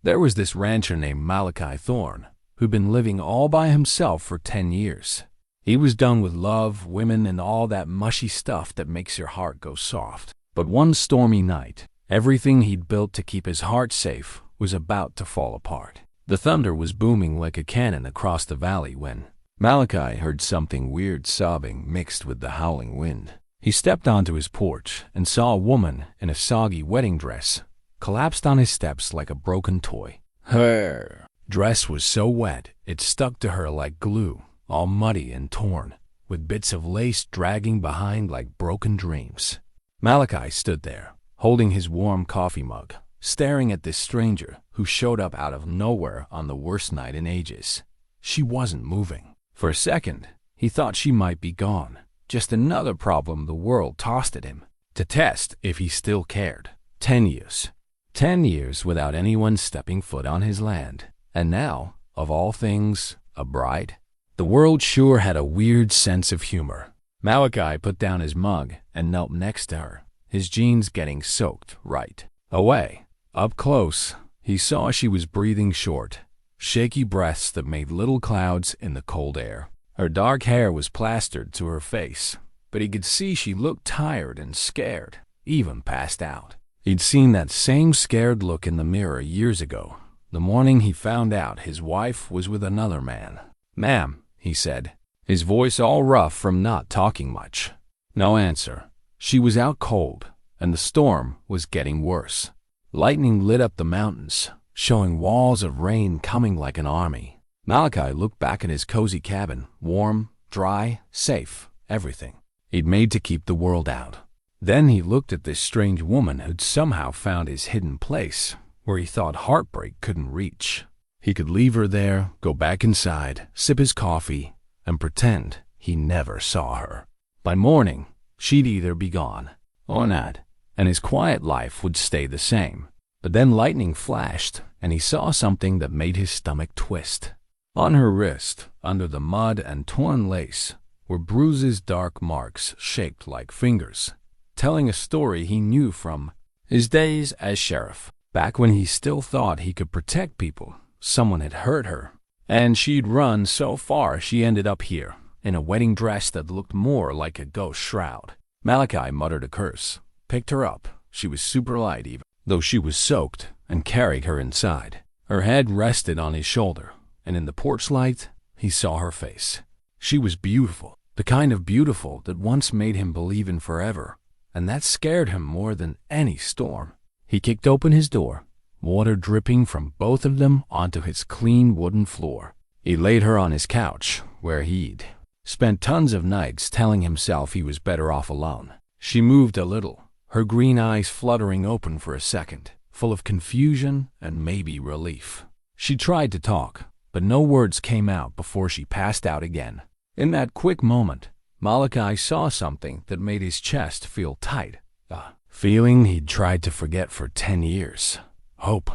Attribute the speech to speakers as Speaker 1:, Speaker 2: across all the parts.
Speaker 1: There was this rancher named Malachi Thorne, who'd been living all by himself for 10 years. He was done with love, women, and all that mushy stuff that makes your heart go soft. But one stormy night, everything he'd built to keep his heart safe was about to fall apart. The thunder was booming like a cannon across the valley when Malachi heard something weird sobbing mixed with the howling wind. He stepped onto his porch and saw a woman in a soggy wedding dress collapsed on his steps like a broken toy. Her dress was so wet it stuck to her like glue, all muddy and torn, with bits of lace dragging behind like broken dreams. Malachi stood there, holding his warm coffee mug, staring at this stranger who showed up out of nowhere on the worst night in ages. She wasn't moving. For a second, he thought she might be gone. Just another problem the world tossed at him, to test if he still cared. 10 years. 10 years without anyone stepping foot on his land. And now, of all things, a bride? The world sure had a weird sense of humor. Malachi put down his mug and knelt next to her, his jeans getting soaked right away. Up close, he saw she was breathing short, shaky breaths that made little clouds in the cold air. Her dark hair was plastered to her face, but he could see she looked tired and scared, even passed out. He'd seen that same scared look in the mirror years ago, the morning he found out his wife was with another man. "Ma'am," he said, his voice all rough from not talking much. No answer. She was out cold, and the storm was getting worse. Lightning lit up the mountains, showing walls of rain coming like an army. Malachi looked back at his cozy cabin, warm, dry, safe, everything he'd made to keep the world out. Then he looked at this strange woman who'd somehow found his hidden place, where he thought heartbreak couldn't reach. He could leave her there, go back inside, sip his coffee, and pretend he never saw her. By morning, she'd either be gone or not, and his quiet life would stay the same. But then lightning flashed, and he saw something that made his stomach twist. On her wrist, under the mud and torn lace, were bruises, dark marks shaped like fingers, telling a story he knew from his days as sheriff. Back when he still thought he could protect people, someone had hurt her, and she'd run so far she ended up here, in a wedding dress that looked more like a ghost shroud. Malachi muttered a curse, picked her up. She was super light even, though she was soaked, and carried her inside. Her head rested on his shoulder, and in the porch light, he saw her face. She was beautiful, the kind of beautiful that once made him believe in forever, and that scared him more than any storm. He kicked open his door, water dripping from both of them onto his clean wooden floor. He laid her on his couch, where he'd spent tons of nights telling himself he was better off alone. She moved a little, her green eyes fluttering open for a second, full of confusion and maybe relief. She tried to talk, but no words came out before she passed out again. In that quick moment, Malachi saw something that made his chest feel tight, a feeling he'd tried to forget for 10 years. Hope.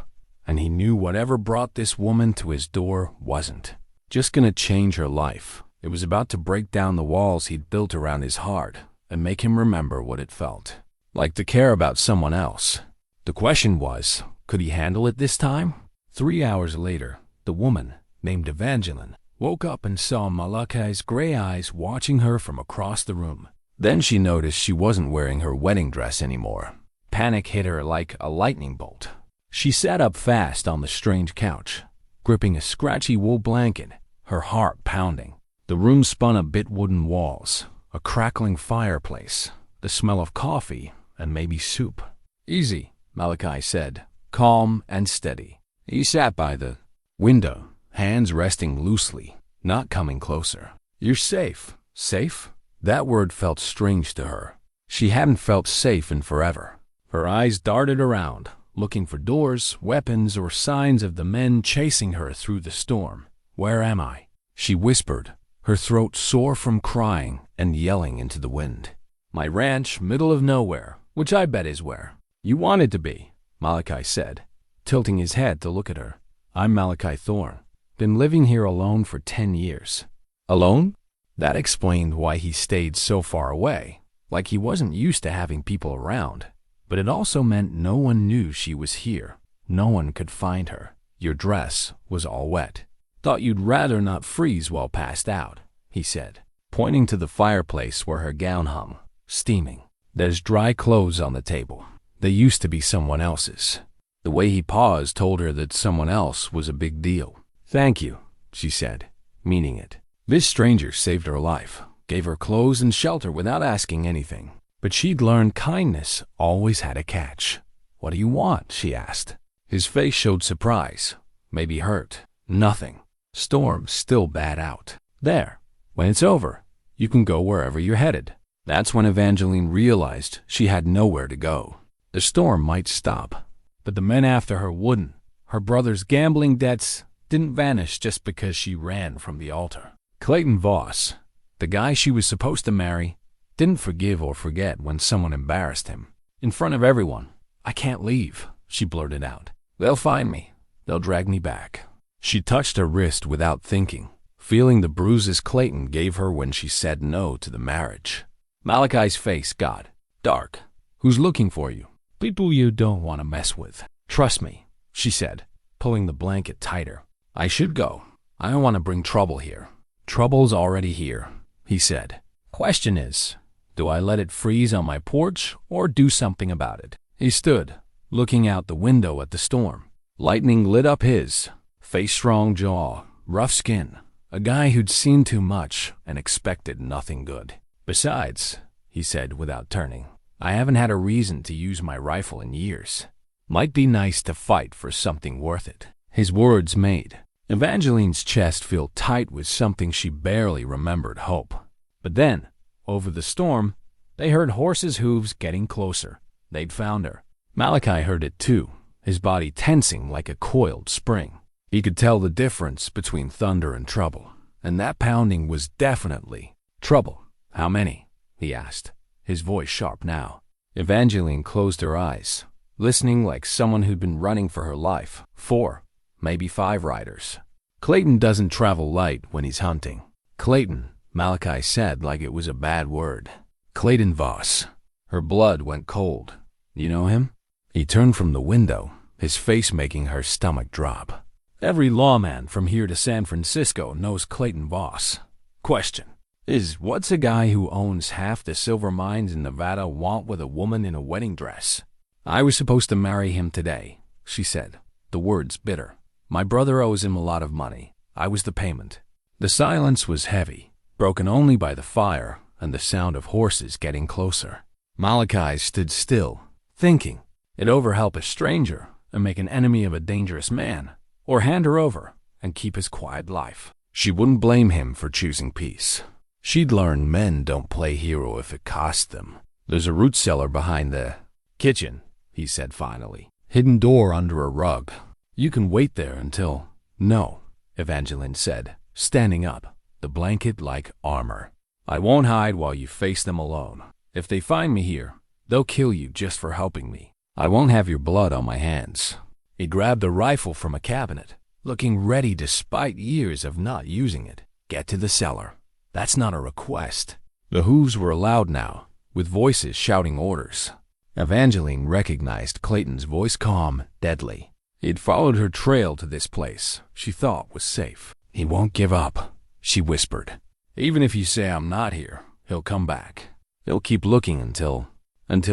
Speaker 1: And he knew whatever brought this woman to his door wasn't just gonna change her life. It was about to break down the walls he'd built around his heart and make him remember what it felt like to care about someone else. The question was, could he handle it this time? 3 hours later, the woman, named Evangeline, woke up and saw Malachi's gray eyes watching her from across the room. Then she noticed she wasn't wearing her wedding dress anymore. Panic hit her like a lightning bolt. She sat up fast on the strange couch, gripping a scratchy wool blanket, her heart pounding. The room spun a bit wooden walls, a crackling fireplace, the smell of coffee, and maybe soup. "Easy," Malachi said, calm and steady. He sat by the window, hands resting loosely, not coming closer. "You're safe." Safe? That word felt strange to her. She hadn't felt safe in forever. Her eyes darted around, looking for doors, weapons, or signs of the men chasing her through the storm. "Where am I?" she whispered, her throat sore from crying and yelling into the wind. "My ranch, middle of nowhere, which I bet is where you wanted to be," Malachi said, tilting his head to look at her. "I'm Malachi Thorne. Been living here alone for 10 years. Alone? That explained why he stayed so far away, like he wasn't used to having people around. But it also meant no one knew she was here. No one could find her. Your dress was all wet. Thought you'd rather not freeze while passed out, he said, pointing to the fireplace where her gown hung, steaming. There's dry clothes on the table. They used to be someone else's. The way he paused told her that someone else was a big deal. Thank you, she said, meaning it. This stranger saved her life, gave her clothes and shelter without asking anything. But she'd learned kindness always had a catch. What do you want? She asked. His face showed surprise, maybe hurt. Nothing. Storm's still bad out. There. When it's over, you can go wherever you're headed. That's when Evangeline realized she had nowhere to go. The storm might stop, but the men after her wouldn't. Her brother's gambling debts didn't vanish just because she ran from the altar. Clayton Voss, the guy she was supposed to marry, didn't forgive or forget when someone embarrassed him. In front of everyone. I can't leave, she blurted out. They'll find me. They'll drag me back. She touched her wrist without thinking, feeling the bruises Clayton gave her when she said no to the marriage. Malachi's face got dark. Who's looking for you? People you don't want to mess with. Trust me, she said, pulling the blanket tighter. I should go. I don't want to bring trouble here. Trouble's already here, he said. Question is, do I let it freeze on my porch or do something about it? He stood, looking out the window at the storm. Lightning lit up his face-strong jaw, rough skin, a guy who'd seen too much and expected nothing good. Besides, he said without turning, I haven't had a reason to use my rifle in years. Might be nice to fight for something worth it. His words made Evangeline's chest feel tight with something she barely remembered hope. But then, over the storm, they heard horses' hooves getting closer. They'd found her. Malachi heard it too, his body tensing like a coiled spring. He could tell the difference between thunder and trouble, and that pounding was definitely trouble. How many? He asked, his voice sharp now. Evangeline closed her eyes, listening like someone who'd been running for her life. 4, maybe 5 riders. Clayton doesn't travel light when he's hunting. Clayton, Malachi said like it was a bad word. Clayton Voss. Her blood went cold. You know him? He turned from the window, his face making her stomach drop. Every lawman from here to San Francisco knows Clayton Voss. Question. What's a guy who owns half the silver mines in Nevada want with a woman in a wedding dress? I was supposed to marry him today, she said, the words bitter. My brother owes him a lot of money. I was the payment. The silence was heavy, broken only by the fire and the sound of horses getting closer. Malachi stood still, thinking. It'd over help a stranger and make an enemy of a dangerous man, or hand her over and keep his quiet life. She wouldn't blame him for choosing peace. She'd learned men don't play hero if it costs them. There's a root cellar behind the kitchen, he said finally. Hidden door under a rug. You can wait there until... No, Evangeline said, standing up, the blanket like armor. I won't hide while you face them alone. If they find me here, they'll kill you just for helping me. I won't have your blood on my hands. He grabbed a rifle from a cabinet, looking ready despite years of not using it. Get to the cellar. That's not a request. The hooves were loud now, with voices shouting orders. Evangeline recognized Clayton's voice, calm, deadly. He'd followed her trail to this place she thought was safe. He won't give up, she whispered. Even if you say I'm not here, he'll come back. He'll keep looking until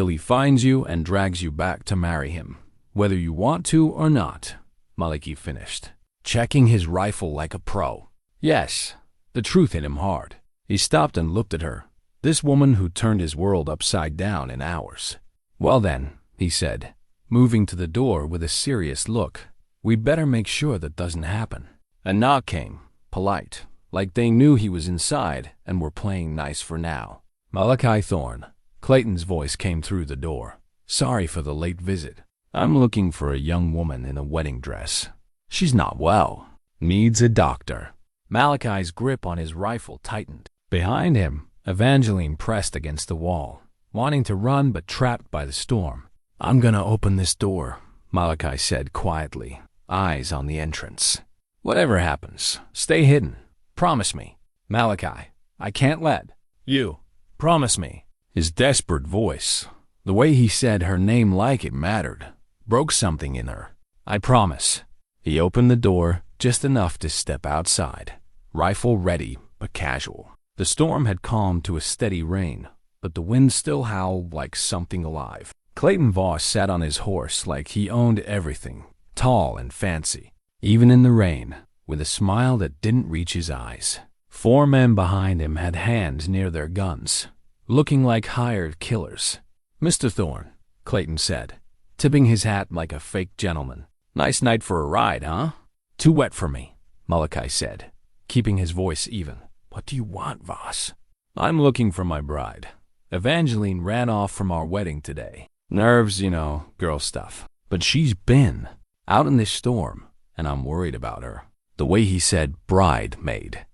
Speaker 1: he finds you and drags you back to marry him. Whether you want to or not, Malachi finished, checking his rifle like a pro. Yes, the truth hit him hard. He stopped and looked at her, this woman who turned his world upside down in hours. Well then, he said, moving to the door with a serious look, we'd better make sure that doesn't happen. A knock came, polite, like they knew he was inside and were playing nice for now. Malachi Thorne. Clayton's voice came through the door. Sorry for the late visit. I'm looking for a young woman in a wedding dress. She's not well. Needs a doctor. Malachi's grip on his rifle tightened. Behind him, Evangeline pressed against the wall, wanting to run but trapped by the storm. I'm gonna open this door, Malachi said quietly, eyes on the entrance. Whatever happens, stay hidden. Promise me. Malachi, I can't let you. Promise me. His desperate voice, the way he said her name like it mattered, broke something in her. I promise. He opened the door just enough to step outside, rifle ready but casual. The storm had calmed to a steady rain, but the wind still howled like something alive. Clayton Voss sat on his horse like he owned everything, tall and fancy, even in the rain, with a smile that didn't reach his eyes. 4 men behind him had hands near their guns, looking like hired killers. "Mr. Thorne," Clayton said, tipping his hat like a fake gentleman. "Nice night for a ride, huh?" "Too wet for me," Malachi said, keeping his voice even. "What do you want, Voss?" "I'm looking for my bride. Evangeline ran off from our wedding today. Nerves, you know, girl stuff. But she's been out in this storm, and I'm worried about her." The way he said bride made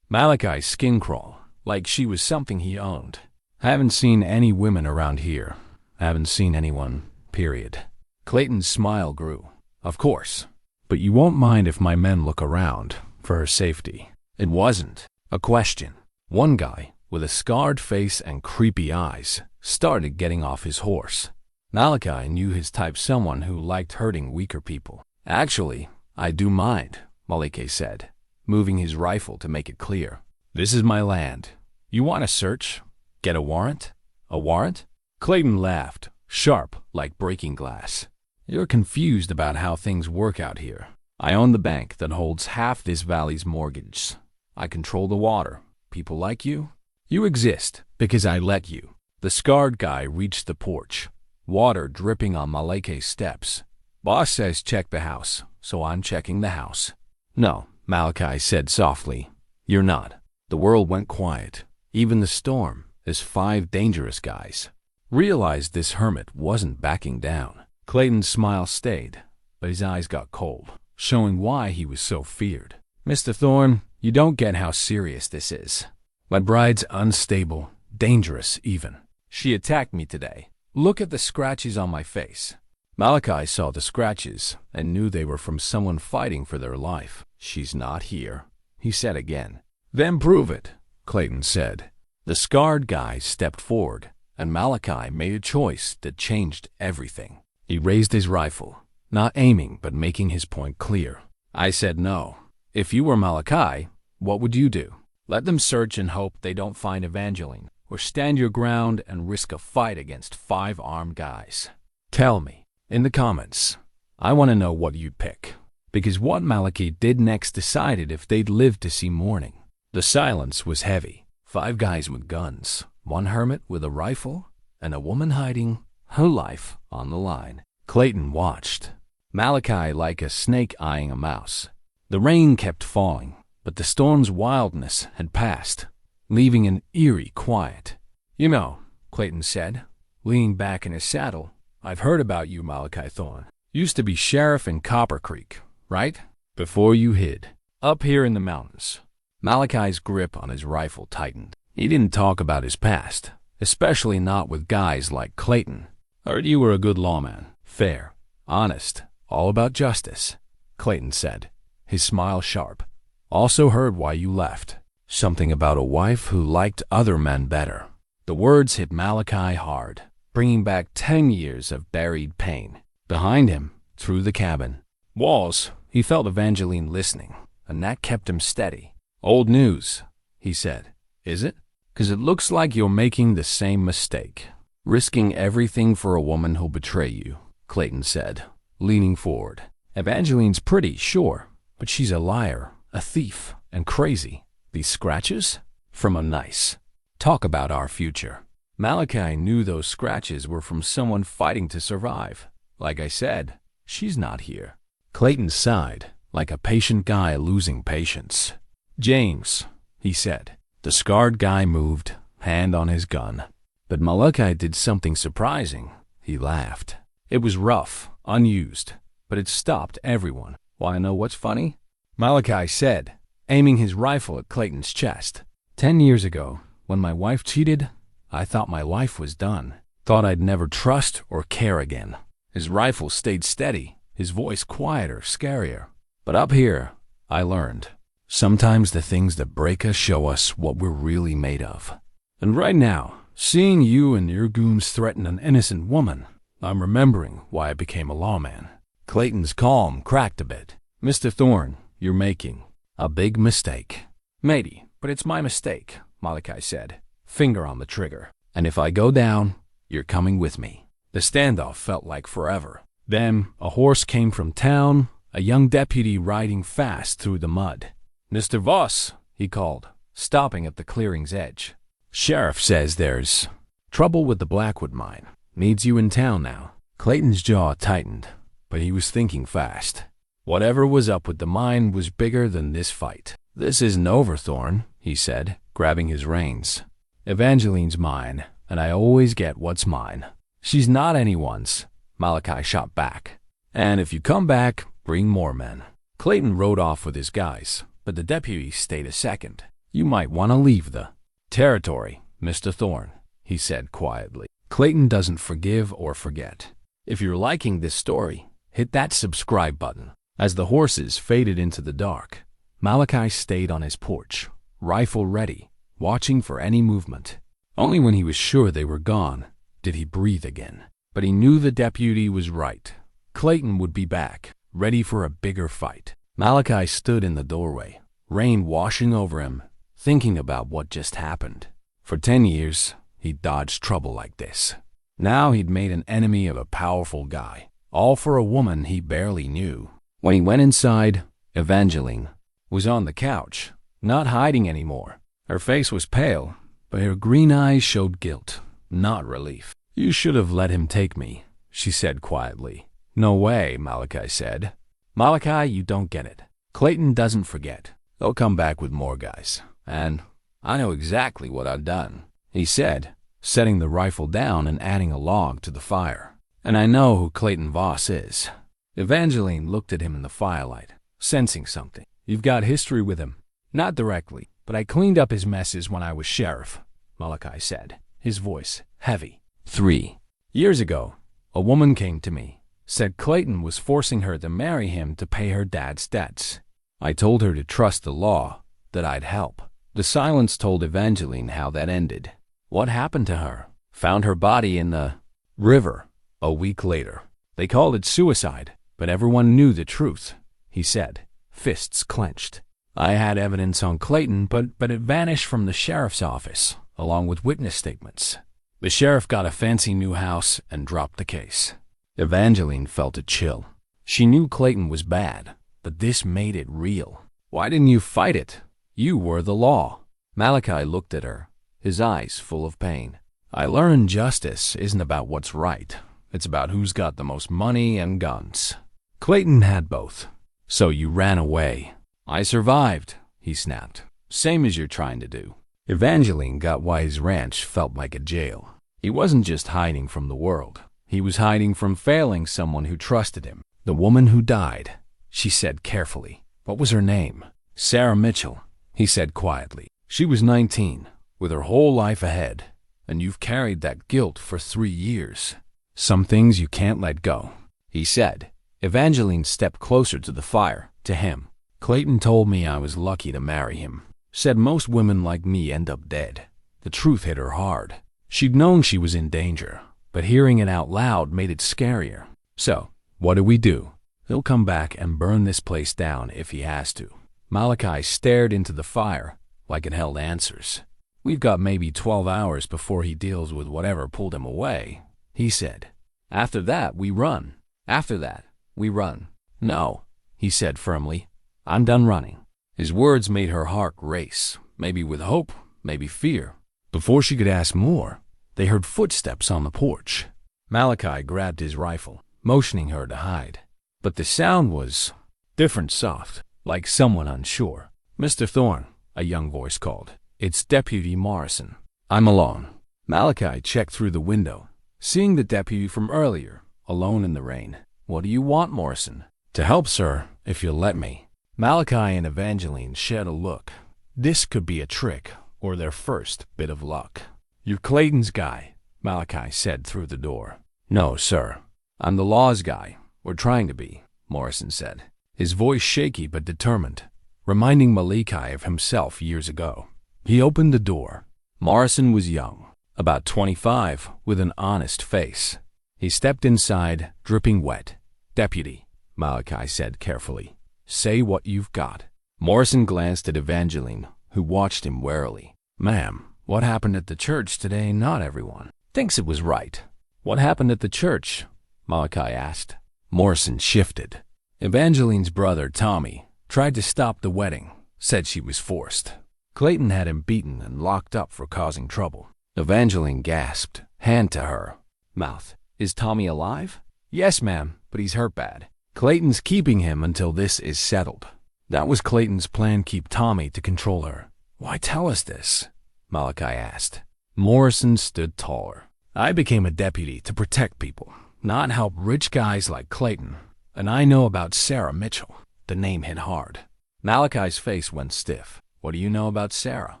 Speaker 1: Malachi's skin crawl, like she was something he owned. "Haven't seen any women around here. Haven't seen anyone, period." Clayton's smile grew. "Of course. But you won't mind if my men look around, for her safety." It wasn't a question. One guy, with a scarred face and creepy eyes, started getting off his horse. Malachi knew his type, someone who liked hurting weaker people. "Actually, I do mind," Malachi said, moving his rifle to make it clear. "This is my land. You want to search? Get a warrant?" "A warrant?" Clayton laughed, sharp like breaking glass. "You're confused about how things work out here. I own the bank that holds half this valley's mortgage. I control the water. People like you? You exist because I let you." The scarred guy reached the porch, water dripping on Malachi's steps. "Boss says check the house, so I'm checking the house." "No," Malachi said softly. "You're not." The world went quiet. Even the storm, his 5 dangerous guys, realized this hermit wasn't backing down. Clayton's smile stayed, but his eyes got cold, showing why he was so feared. "Mr. Thorne, you don't get how serious this is. My bride's unstable, dangerous even. She attacked me today. Look at the scratches on my face." Malachi saw the scratches and knew they were from someone fighting for their life. "She's not here," he said again. "Then prove it," Clayton said. The scarred guy stepped forward, and Malachi made a choice that changed everything. He raised his rifle, not aiming but making his point clear. "I said no. If you were Malachi, what would you do? Let them search and hope they don't find Evangeline, or stand your ground and risk a fight against 5 armed guys? Tell me in the comments. I want to know what you'd pick, because what Malachi did next decided if they'd live to see morning." The silence was heavy. 5 guys with guns, 1 hermit with a rifle, and a woman hiding her life on the line. Clayton watched, Malachi like a snake eyeing a mouse. The rain kept falling, but the storm's wildness had passed, leaving an eerie quiet. "You know," Clayton said, leaning back in his saddle, "I've heard about you, Malachi Thorne. Used to be sheriff in Copper Creek, right? Before you hid up here in the mountains." Malachi's grip on his rifle tightened. He didn't talk about his past, especially not with guys like Clayton. "Heard you were a good lawman. Fair, honest, all about justice," Clayton said, his smile sharp. "Also heard why you left. Something about a wife who liked other men better." The words hit Malachi hard, bringing back 10 years of buried pain. Behind him, through the cabin walls, he felt Evangeline listening, and that kept him steady. "Old news," he said. "Is it? 'Cause it looks like you're making the same mistake. Risking everything for a woman who'll betray you," Clayton said, leaning forward. "Evangeline's pretty, sure, but she's a liar, a thief, and crazy. These scratches? From a nice. Talk about our future." Malachi knew those scratches were from someone fighting to survive. "Like I said, she's not here." Clayton sighed, like a patient guy losing patience. "James," he said. The scarred guy moved, hand on his gun. But Malachi did something surprising. He laughed. It was rough, unused, but it stopped everyone. "Want to know what's funny?" Malachi said, aiming his rifle at Clayton's chest. 10 years ago, when my wife cheated, I thought my life was done. Thought I'd never trust or care again." His rifle stayed steady, his voice quieter, scarier. "But up here, I learned. Sometimes the things that break us show us what we're really made of. And right now, seeing you and your goons threaten an innocent woman, I'm remembering why I became a lawman." Clayton's calm cracked a bit. Mr. Thorne, you're making a big mistake. Matey, but it's my mistake, Malachi said, finger on the trigger. And if I go down, you're coming with me. The standoff felt like forever. Then a horse came from town, a young deputy riding fast through the mud. Mr. Voss, he called, stopping at the clearing's edge. Sheriff says there's trouble with the Blackwood mine. Needs you in town now. Clayton's jaw tightened, but he was thinking fast. Whatever was up with the mine was bigger than this fight. This isn't over, Thorne, he said, grabbing his reins. Evangeline's mine, and I always get what's mine. She's not anyone's, Malachi shot back. And if you come back, bring more men. Clayton rode off with his guys, but the deputy stayed a second. You might want to leave the territory, Mr. Thorne, he said quietly. Clayton doesn't forgive or forget. If you're liking this story, hit that subscribe button. As the horses faded into the dark, Malachi stayed on his porch, rifle ready, watching for any movement. Only when he was sure they were gone did he breathe again. But he knew the deputy was right. Clayton would be back, ready for a bigger fight. Malachi stood in the doorway, rain washing over him, thinking about what just happened. For 10 years, he'd dodged trouble like this. Now he'd made an enemy of a powerful guy, all for a woman he barely knew. When he went inside, Evangeline was on the couch, not hiding anymore. Her face was pale, but her green eyes showed guilt, not relief. You should have let him take me, she said quietly. No way, Malachi said. Malachi, you don't get it. Clayton doesn't forget. They'll come back with more guys. And I know exactly what I've done, he said, setting the rifle down and adding a log to the fire. And I know who Clayton Voss is. Evangeline looked at him in the firelight, sensing something. You've got history with him. Not directly, but I cleaned up his messes when I was sheriff, Malachi said, his voice heavy. 3 years ago, a woman came to me, said Clayton was forcing her to marry him to pay her dad's debts. I told her to trust the law, that I'd help. The silence told Evangeline how that ended. What happened to her? Found her body in the river a week later. They called it suicide, but everyone knew the truth, he said, fists clenched. I had evidence on Clayton, but it vanished from the sheriff's office, along with witness statements. The sheriff got a fancy new house and dropped the case. Evangeline felt a chill. She knew Clayton was bad, but this made it real. Why didn't you fight it? You were the law. Malachi looked at her, his eyes full of pain. I learned justice isn't about what's right. It's about who's got the most money and guns. Clayton had both. So you ran away. I survived, he snapped. Same as you're trying to do. Evangeline got why his ranch felt like a jail. He wasn't just hiding from the world. He was hiding from failing someone who trusted him. The woman who died, she said carefully. What was her name? Sarah Mitchell, he said quietly. She was 19, with her whole life ahead. And you've carried that guilt for 3 years. Some things you can't let go, he said. Evangeline stepped closer to the fire, to him. Clayton told me I was lucky to marry him. Said most women like me end up dead. The truth hit her hard. She'd known she was in danger, but hearing it out loud made it scarier. So, what do we do? He'll come back and burn this place down if he has to. Malachi stared into the fire like it held answers. We've got maybe 12 hours before he deals with whatever pulled him away, he said. After that, we run. After that, we run. No, he said firmly. I'm done running. His words made her heart race, maybe with hope, maybe fear. Before she could ask more, they heard footsteps on the porch. Malachi grabbed his rifle, motioning her to hide. But the sound was different, soft, like someone unsure. Mr. Thorne, a young voice called. It's Deputy Morrison. I'm alone. Malachi checked through the window, seeing the deputy from earlier, alone in the rain. What do you want, Morrison? To help, sir, if you'll let me. Malachi and Evangeline shared a look. This could be a trick, or their first bit of luck. You're Clayton's guy, Malachi said through the door. No, sir. I'm the law's guy. We're trying to be, Morrison said, his voice shaky but determined, reminding Malachi of himself years ago. He opened the door. Morrison was young, about 25, with an honest face. He stepped inside, dripping wet. Deputy, Malachi said carefully. Say what you've got." Morrison glanced at Evangeline, who watched him warily. "Ma'am, what happened at the church today, not everyone thinks it was right." "What happened at the church?" Malachi asked. Morrison shifted. "Evangeline's brother, Tommy, tried to stop the wedding, said she was forced. Clayton had him beaten and locked up for causing trouble." Evangeline gasped, hand to her mouth. "Is Tommy alive?" "Yes, ma'am, but he's hurt bad. Clayton's keeping him until this is settled." "That was Clayton's plan, keep Tommy to control her." "Why tell us this?" Malachi asked. Morrison stood taller. "I became a deputy to protect people, not help rich guys like Clayton. And I know about Sarah Mitchell." The name hit hard. Malachi's face went stiff. "What do you know about Sarah?"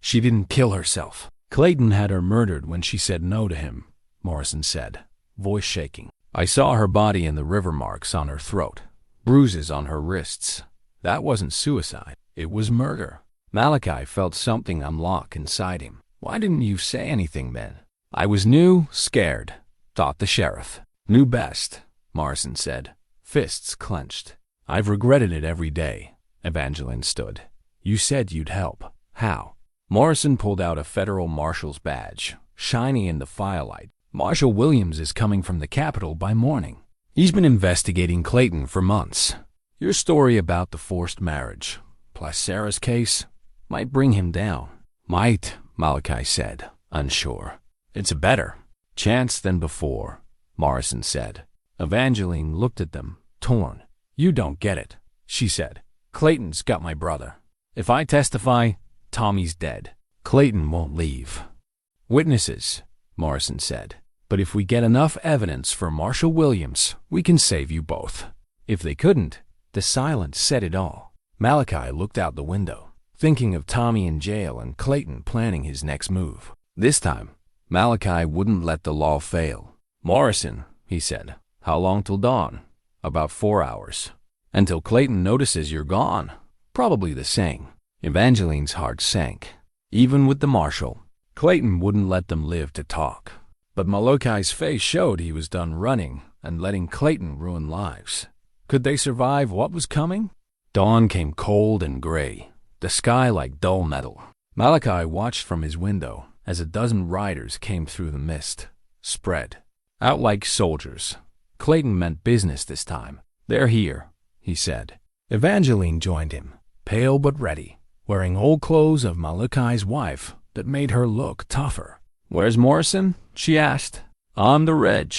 Speaker 1: "She didn't kill herself. Clayton had her murdered when she said no to him," Morrison said, voice shaking. "I saw her body and the river marks on her throat, bruises on her wrists. That wasn't suicide. It was murder." Malachi felt something unlock inside him. "Why didn't you say anything then?" "I was new, scared," thought the sheriff. "Knew best," Morrison said, fists clenched. "I've regretted it every day." Evangeline stood. "You said you'd help. How?" Morrison pulled out a federal marshal's badge, shiny in the firelight. "Marshal Williams is coming from the Capitol by morning. He's been investigating Clayton for months. Your story about the forced marriage, plus Sarah's case, might bring him down." "Might," Malachi said, unsure. "It's a better chance than before," Morrison said. Evangeline looked at them, torn. "You don't get it," she said. "Clayton's got my brother. If I testify, Tommy's dead. Clayton won't leave." "Witnesses," Morrison said. "But if we get enough evidence for Marshal Williams, we can save you both." If they couldn't, the silence said it all. Malachi looked out the window, thinking of Tommy in jail and Clayton planning his next move. This time, Malachi wouldn't let the law fail. "Morrison," he said, "how long till dawn?" "About 4 hours." "Until Clayton notices you're gone." "Probably the same." Evangeline's heart sank. Even with the marshal, Clayton wouldn't let them live to talk. But Malachi's face showed he was done running and letting Clayton ruin lives. Could they survive what was coming? Dawn came cold and gray, the sky like dull metal. Malachi watched from his window as a dozen riders came through the mist, spread out like soldiers. Clayton meant business this time. "They're here," he said. Evangeline joined him, pale but ready, wearing old clothes of Malachi's wife that made her look tougher. "Where's Morrison?" she asked. "On the reg,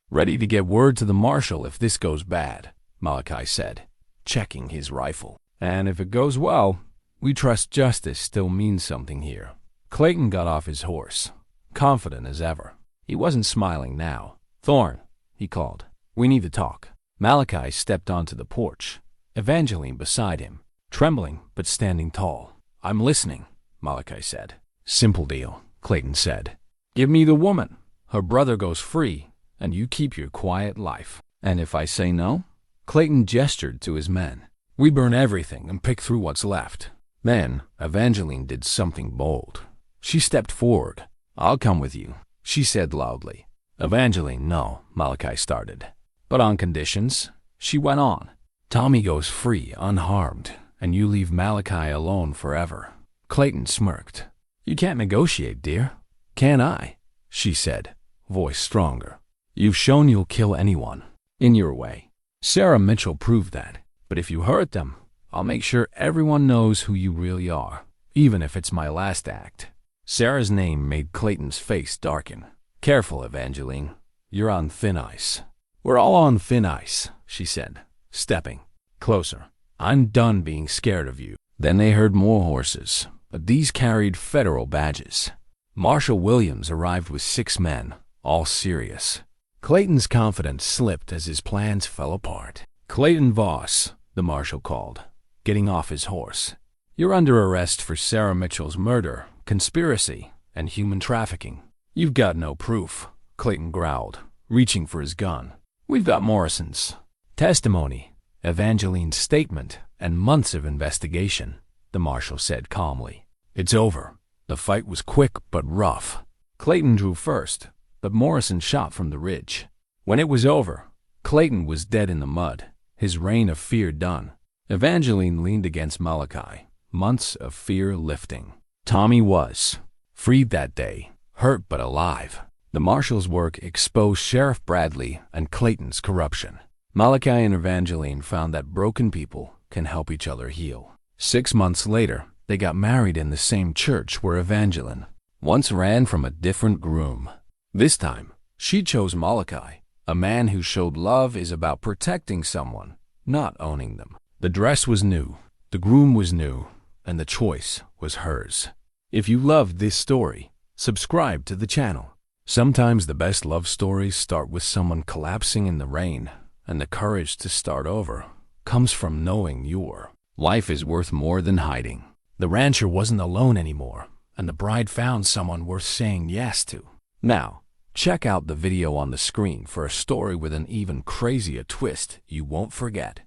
Speaker 1: ready to get word to the marshal if this goes bad," Malachi said, checking his rifle. "And if it goes well, we trust justice still means something here." Clayton got off his horse, confident as ever. He wasn't smiling now. "Thorne," he called, "we need to talk." Malachi stepped onto the porch, Evangeline beside him, trembling but standing tall. "I'm listening," Malachi said. "Simple deal," Clayton said. "Give me the woman. Her brother goes free, and you keep your quiet life." "And if I say no?" Clayton gestured to his men. "We burn everything and pick through what's left." Then Evangeline did something bold. She stepped forward. "I'll come with you," she said loudly. "Evangeline, no," Malachi started. "But on conditions," she went on. "Tommy goes free, unharmed, and you leave Malachi alone forever." Clayton smirked. "You can't negotiate, dear." "Can I?" she said, voice stronger. "You've shown you'll kill anyone, in your way. Sarah Mitchell proved that. But if you hurt them, I'll make sure everyone knows who you really are, even if it's my last act." Sarah's name made Clayton's face darken. "Careful, Evangeline. You're on thin ice." "We're all on thin ice," she said, stepping closer. "I'm done being scared of you." Then they heard more horses, but these carried federal badges. Marshal Williams arrived with 6 men, all serious. Clayton's confidence slipped as his plans fell apart. "Clayton Voss," the marshal called, getting off his horse. "You're under arrest for Sarah Mitchell's murder, conspiracy, and human trafficking." "You've got no proof," Clayton growled, reaching for his gun. "We've got Morrison's testimony, Evangeline's statement, and months of investigation," the marshal said calmly. "It's over." The fight was quick but rough. Clayton drew first, but Morrison shot from the ridge. When it was over, Clayton was dead in the mud, his reign of fear done. Evangeline leaned against Malachi, months of fear lifting. Tommy was freed that day, hurt but alive. The marshal's work exposed Sheriff Bradley and Clayton's corruption. Malachi and Evangeline found that broken people can help each other heal. 6 months later, they got married in the same church where Evangeline once ran from a different groom. This time, she chose Malachi. A man who showed love is about protecting someone, not owning them. The dress was new, the groom was new, and the choice was hers. If you loved this story, subscribe to the channel. Sometimes the best love stories start with someone collapsing in the rain, and the courage to start over comes from knowing your life is worth more than hiding. The rancher wasn't alone anymore, and the bride found someone worth saying yes to. Now, check out the video on the screen for a story with an even crazier twist you won't forget.